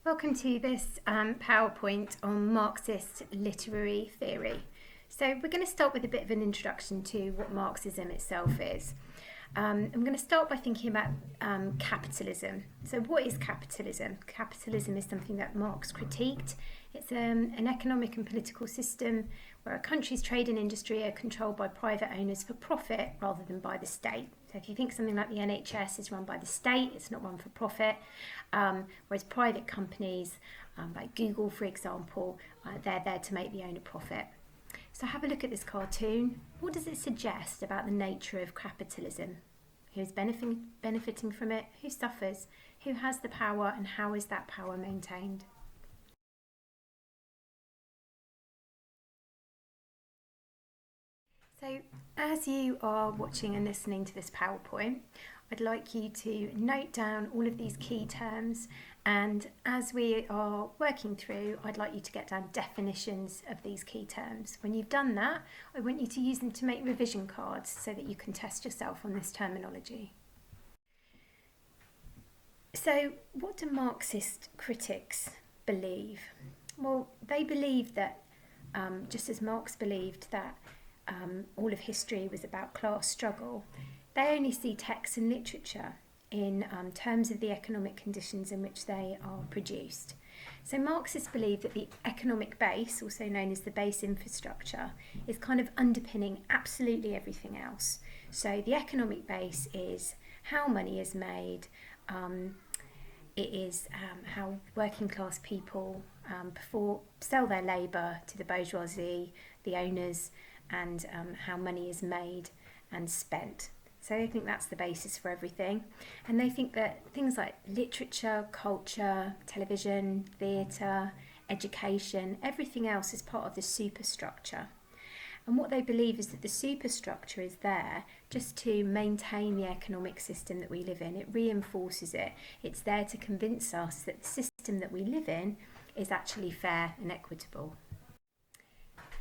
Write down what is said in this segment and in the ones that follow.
Welcome to this PowerPoint on Marxist literary theory. So we're going to start with a bit of an introduction to what Marxism itself is. I'm going to start by thinking about capitalism. So what is capitalism? Capitalism is something that Marx critiqued. It's an economic and political system where a country's trade and industry are controlled by private owners for profit rather than by the state. So if you think something like the NHS is run by the state, it's not run for profit, whereas private companies, like Google for example, they're there to make the owner profit. So have a look at this cartoon. What does it suggest about the nature of capitalism? Who's benefiting from it? Who suffers? Who has the power, and how is that power maintained? So as you are watching and listening to this PowerPoint, I'd like you to note down all of these key terms, and as we are working through, I'd like you to get down definitions of these key terms. When you've done that, I want you to use them to make revision cards so that you can test yourself on this terminology. So what do Marxist critics believe? Well, they believe that, just as Marx believed that all of history was about class struggle, they only see text and literature in terms of the economic conditions in which they are produced. So Marxists believe that the economic base, also known as the base infrastructure, is kind of underpinning absolutely everything else. So the economic base is how money is made, it is how working class people sell their labour to the bourgeoisie, the owners, and how money is made and spent. So they think that's the basis for everything. And they think that things like literature, culture, television, theatre, education, everything else is part of the superstructure. And what they believe is that the superstructure is there just to maintain the economic system that we live in. It reinforces it. It's there to convince us that the system that we live in is actually fair and equitable.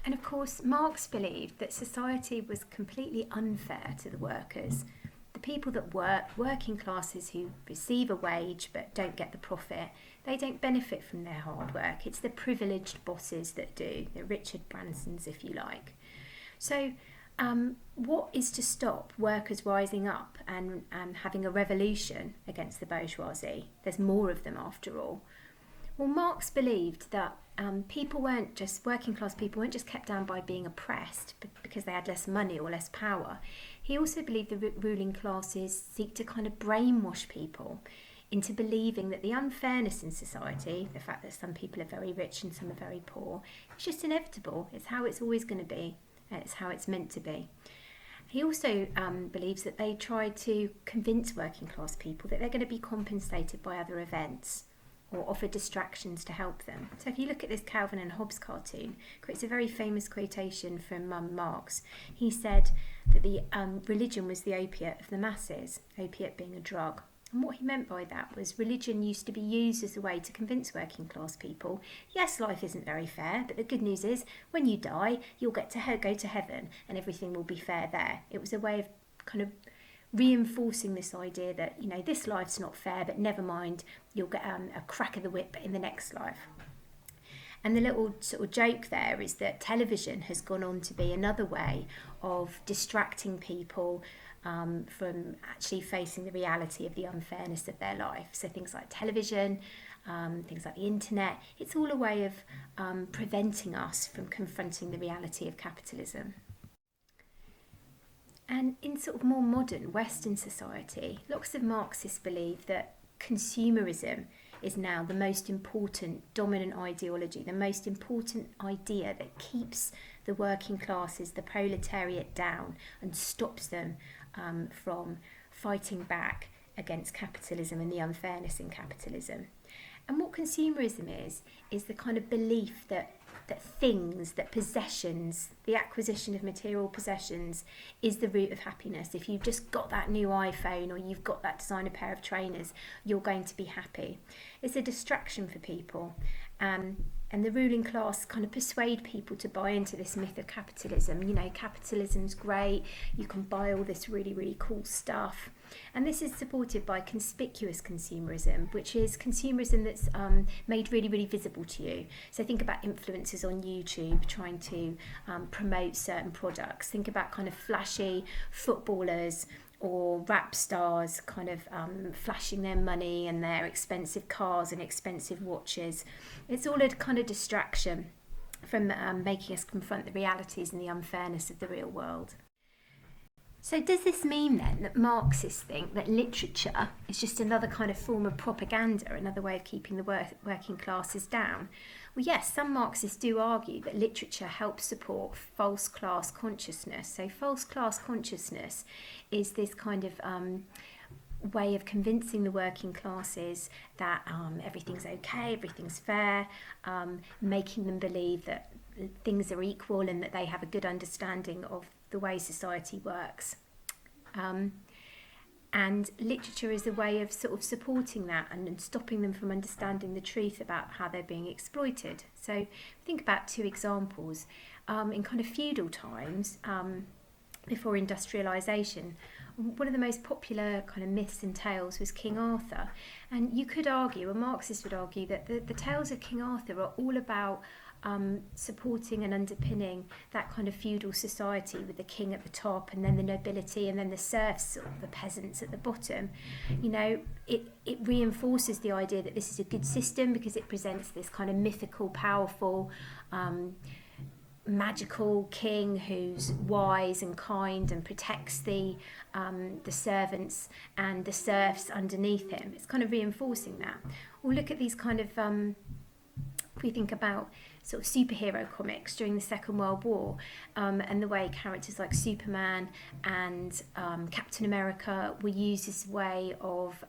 And of course, Marx believed that society was completely unfair to the workers. The people that work, working classes who receive a wage but don't get the profit, they don't benefit from their hard work. It's the privileged bosses that do, the Richard Bransons, if you like. So what is to stop workers rising up and having a revolution against the bourgeoisie? There's more of them after all. Well, Marx believed that working class people weren't just kept down by being oppressed because they had less money or less power. He also believed the ruling classes seek to kind of brainwash people into believing that the unfairness in society, the fact that some people are very rich and some are very poor, it's just inevitable. It's how it's always going to be. It's how it's meant to be. He also believes that they try to convince working class people that they're going to be compensated by other events or offer distractions to help them. So if you look at this Calvin and Hobbes cartoon, it's a very famous quotation from Marx. He said that the religion was the opiate of the masses, opiate being a drug. And what he meant by that was religion used to be used as a way to convince working class people, yes, life isn't very fair, but the good news is when you die, you'll get to go to heaven and everything will be fair there. It was a way of kind of reinforcing this idea that, this life's not fair, but never mind, you'll get a crack of the whip in the next life. And the little sort of joke there is that television has gone on to be another way of distracting people from actually facing the reality of the unfairness of their life. So things like television, things like the internet, it's all a way of preventing us from confronting the reality of capitalism. And in sort of more modern Western society, lots of Marxists believe that consumerism is now the most important dominant ideology, the most important idea that keeps the working classes, the proletariat down and stops them from fighting back against capitalism and the unfairness in capitalism. And what consumerism is the kind of belief that things, that possessions, the acquisition of material possessions is the root of happiness. If you've just got that new iPhone or you've got that designer pair of trainers, you're going to be happy. It's a distraction for people. And the ruling class kind of persuade people to buy into this myth of capitalism. You know, capitalism's great, you can buy all this really, really cool stuff. And this is supported by conspicuous consumerism, which is consumerism that's made really, really visible to you. So think about influencers on YouTube trying to promote certain products. Think about kind of flashy footballers or rap stars kind of flashing their money and their expensive cars and expensive watches. It's all a kind of distraction from making us confront the realities and the unfairness of the real world. So does this mean then that Marxists think that literature is just another kind of form of propaganda, another way of keeping the working classes down? Well, yes, some Marxists do argue that literature helps support false class consciousness. So false class consciousness is this kind of way of convincing the working classes that everything's okay, everything's fair, making them believe that things are equal and that they have a good understanding of the way society works. And literature is a way of sort of supporting that and stopping them from understanding the truth about how they're being exploited. So think about two examples. In kind of feudal times, before industrialisation, one of the most popular kind of myths and tales was King Arthur. And you could argue, a Marxist would argue, that the tales of King Arthur are all about supporting and underpinning that kind of feudal society with the king at the top and then the nobility and then the serfs or the peasants at the bottom. You know, it reinforces the idea that this is a good system because it presents this kind of mythical, powerful, magical king who's wise and kind and protects the servants and the serfs underneath him. It's kind of reinforcing that. Or look at these kind of if we think about sort of superhero comics during the Second World War, and the way characters like Superman and Captain America were used as a way of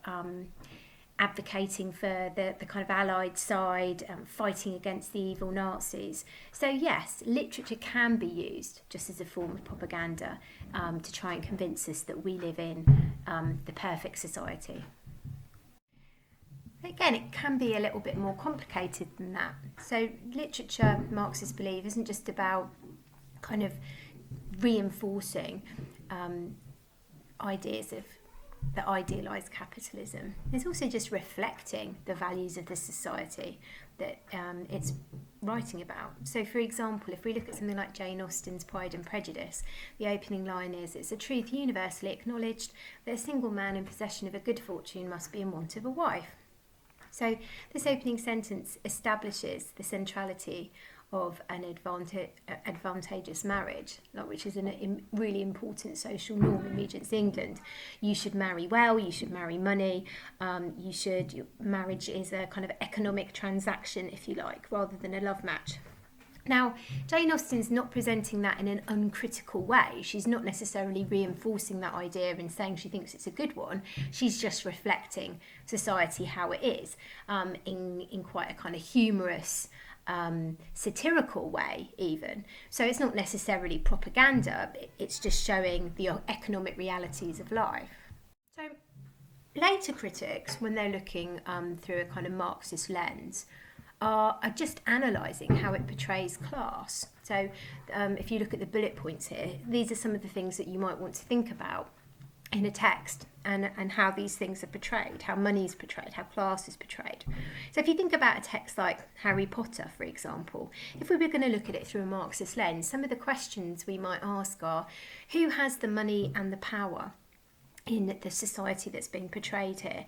advocating for the kind of Allied side, fighting against the evil Nazis. So yes, literature can be used just as a form of propaganda to try and convince us that we live in the perfect society. Again, it can be a little bit more complicated than that. So literature, Marxists believe, isn't just about kind of reinforcing ideas of that idealise capitalism. It's also just reflecting the values of the society that it's writing about. So for example, if we look at something like Jane Austen's Pride and Prejudice, the opening line is, "It's a truth universally acknowledged that a single man in possession of a good fortune must be in want of a wife." So this opening sentence establishes the centrality of an advantageous marriage, which is a really important social norm in Regent's England. You should marry well, you should marry money, marriage is a kind of economic transaction, if you like, rather than a love match. Now, Jane Austen's not presenting that in an uncritical way. She's not necessarily reinforcing that idea and saying she thinks it's a good one. She's just reflecting society how it is in quite a kind of humorous, satirical way even. So it's not necessarily propaganda, it's just showing the economic realities of life. So later critics, when they're looking through a kind of Marxist lens, are just analysing how it portrays class. So if you look at the bullet points here, these are some of the things that you might want to think about in a text and how these things are portrayed, how money is portrayed, how class is portrayed. So if you think about a text like Harry Potter, for example, if we were going to look at it through a Marxist lens, some of the questions we might ask are, who has the money and the power in the society that's being portrayed here?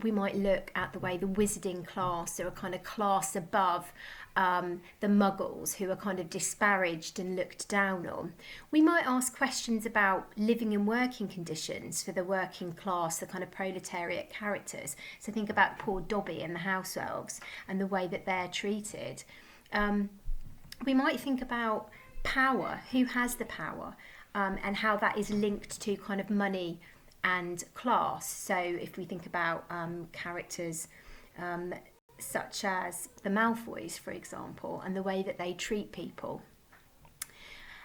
We might look at the way the wizarding class are a kind of class above the muggles, who are kind of disparaged and looked down on. We might ask questions about living and working conditions for the working class, the kind of proletariat characters. So think about poor Dobby and the house elves and the way that they're treated. We might think about power, who has the power, and how that is linked to kind of money and class. So if we think about characters such as the Malfoys, for example, and the way that they treat people.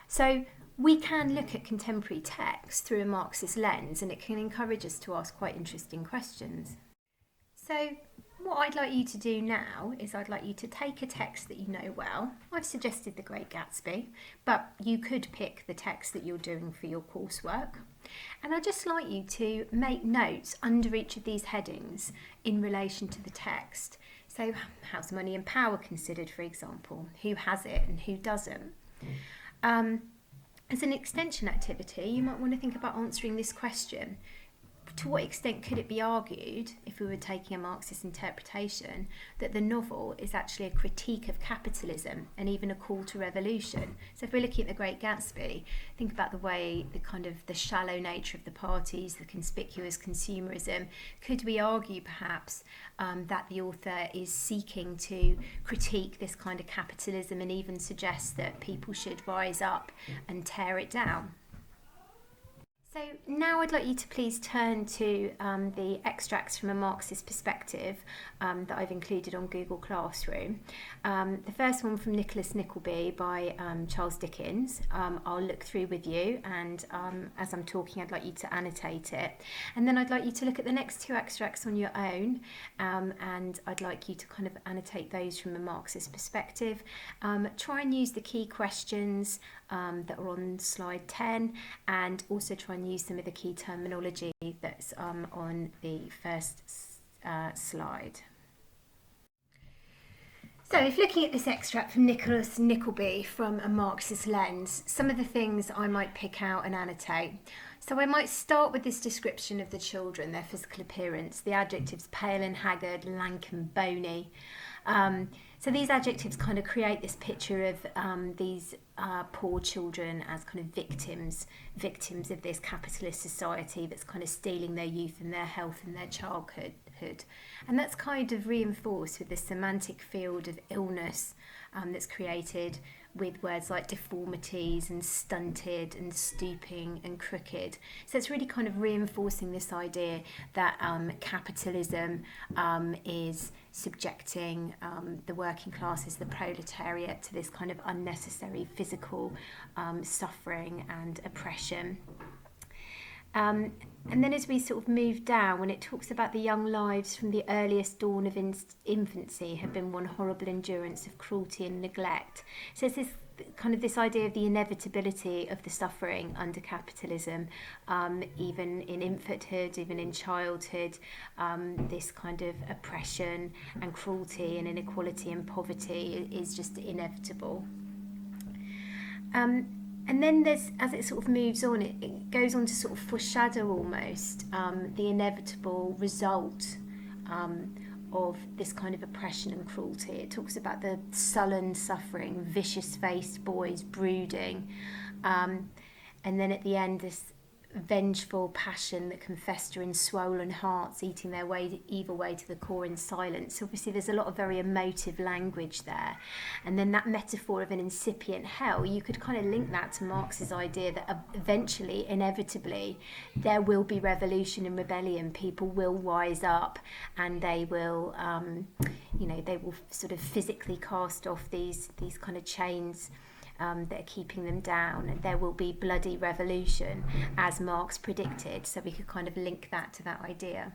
So we can look at contemporary text through a Marxist lens, and it can encourage us to ask quite interesting questions. So what I'd like you to do now is I'd like you to take a text that you know well. I've suggested The Great Gatsby, but you could pick the text that you're doing for your coursework. And I'd just like you to make notes under each of these headings in relation to the text. So how's money and power considered, for example? Who has it and who doesn't? As an extension activity, you might want to think about answering this question. To what extent could it be argued, if we were taking a Marxist interpretation, that the novel is actually a critique of capitalism and even a call to revolution? So if we're looking at The Great Gatsby, think about the way the shallow nature of the parties, the conspicuous consumerism. Could we argue perhaps that the author is seeking to critique this kind of capitalism and even suggest that people should rise up and tear it down? So now I'd like you to please turn to the extracts from a Marxist perspective that I've included on Google Classroom. The first one from Nicholas Nickleby by Charles Dickens. I'll look through with you, and as I'm talking I'd like you to annotate it. And then I'd like you to look at the next two extracts on your own, and I'd like you to kind of annotate those from a Marxist perspective. Try and use the key questions that are on slide 10, and also try and use some of the key terminology that's on the first slide. So if looking at this extract from Nicholas Nickleby from a Marxist lens, some of the things I might pick out and annotate. So I might start with this description of the children, their physical appearance, the adjectives pale and haggard, lank and bony. So these adjectives kind of create this picture of these poor children as kind of victims of this capitalist society that's kind of stealing their youth and their health and their childhood. And that's kind of reinforced with this semantic field of illness that's created with words like deformities and stunted and stooping and crooked. So it's really kind of reinforcing this idea that capitalism is subjecting the working classes, the proletariat, to this kind of unnecessary physical suffering and oppression. And then as we sort of move down, when it talks about the young lives from the earliest dawn of infancy have been one horrible endurance of cruelty and neglect. So it's this idea of the inevitability of the suffering under capitalism, even in infanthood, even in childhood, this kind of oppression and cruelty and inequality and poverty is just inevitable. And then as it sort of moves on, it goes on to sort of foreshadow almost the inevitable result of this kind of oppression and cruelty. It talks about the sullen suffering, vicious-faced boys brooding, and then at the end this vengeful passion that can fester in swollen hearts, eating their evil way to the core in silence. So obviously there's a lot of very emotive language there. And then that metaphor of an incipient hell, you could kind of link that to Marx's idea that eventually, inevitably, there will be revolution and rebellion. People will rise up and they will, they will sort of physically cast off these kind of chains that are keeping them down. There will be bloody revolution, as Marx predicted, so we could kind of link that to that idea.